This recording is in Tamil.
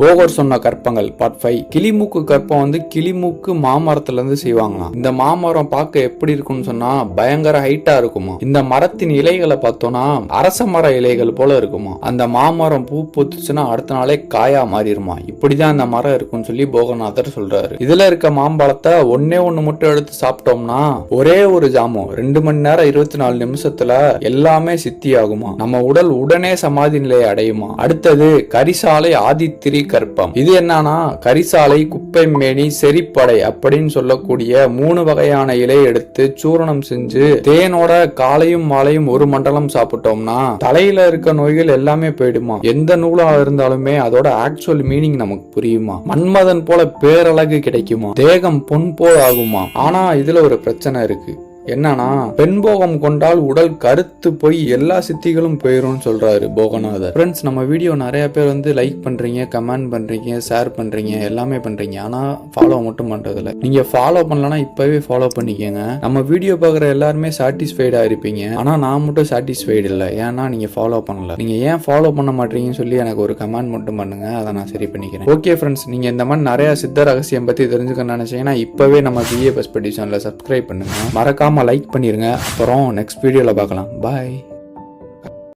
போகர் சொன்ன கற்பங்கள் பார்ட் 5. கிளிமூக்கு கற்பம் வந்து கிளிமூக்கு மாமரத்துல இருந்து செய்வாங்களாம். இந்த மாமரம் பார்க்க எப்படி இருக்கும்னு சொன்னா பயங்கர ஹைட்டா இருக்குமா. இந்த மரத்தின் இலைகளை பார்த்தோம்னா அரச மர இலைகள் போல இருக்குமா. அந்த மாமரம் பூ பூத்துச்சுன்னா அடுத்த நாளே காயா மாறிடுமா. இப்படிதான் அந்த மரம் இருக்கும்னு சொல்லி போகநாதர் சொல்றாரு. இதுல இருக்க மாம்பழத்தை ஒன்னே ஒண்ணு மட்டும் எடுத்து சாப்பிட்டோம்னா ஒரே ஒரு ஜாமம் 2 மணி நேரம் 24 நிமிஷத்துல எல்லாமே சித்தி ஆகுமா. நம்ம உடல் உடனே சமாதி நிலையை அடையுமா. அடுத்தது கரிசாலை ஆதித்திரி கற்பம். இது என்னன்னா கரிசாலை, குப்பை மேனி, செரிப்படை அப்படின்னு சொல்லக்கூடிய 3 வகையான இலை எடுத்து சூரணம் செஞ்சு தேனோட காலையும் மாலையும் ஒரு மண்டலம் சாப்பிட்டோம்னா தலையில இருக்க நோய்கள் எல்லாமே போயிடுமா. எந்த நூலா இருந்தாலுமே அதோட ஆக்சுவல் மீனிங் நமக்கு புரியுமா. மன்மதன் போல பேரழகு கிடைக்குமா. தேகம் பொன் போல் ஆகுமா. ஆனா இதுல ஒரு பிரச்சனை இருக்கு. என்னன்னா பெண்போகம் கொண்டால் உடல் கருத்து போய் எல்லா சித்திகளும் போயிரும் சொல்றாரு போகநாதர். ஃப்ரெண்ட்ஸ், நம்ம வீடியோ நிறைய பேர் வந்து லைக் பண்றீங்க, கமெண்ட் பண்றீங்க, ஷேர் பண்றீங்க, எல்லாமே பண்றீங்க. ஆனா ஃபாலோ மட்டும் பண்றது இல்ல. நீங்க ஃபாலோ பண்ணலன்னா இப்பவே ஃபாலோ பண்ணிக்கங்க. நம்ம வீடியோ பாக்குற எல்லாருமே சாட்டிஸ்ஃபைடா இருப்பீங்க. ஆனா நான் மட்டும் சாட்டிஸ்ஃபைடு இல்லை. ஏன்னா நீங்க ஃபாலோ பண்ணல. நீங்க ஏன் ஃபாலோ பண்ண மாட்டீங்கன்னு சொல்லி எனக்கு ஒரு கமெண்ட் மட்டும் பண்ணுங்க. அதை நான் சரி பண்ணிக்கிறேன். ஓகே ஃப்ரெண்ட்ஸ், நீங்க இந்த மாதிரி நிறைய சித்த ரகசியம் பத்தி தெரிஞ்சுக்க நினைச்சீங்கன்னா இப்பவே நம்ம BA Perspective சேனலை சப்ஸ்கிரைப் பண்ணுங்க. மறக்காம லைக் பண்ணிருங்க. அப்புறம் நெக்ஸ்ட் வீடியோல பார்க்கலாம். பாய்.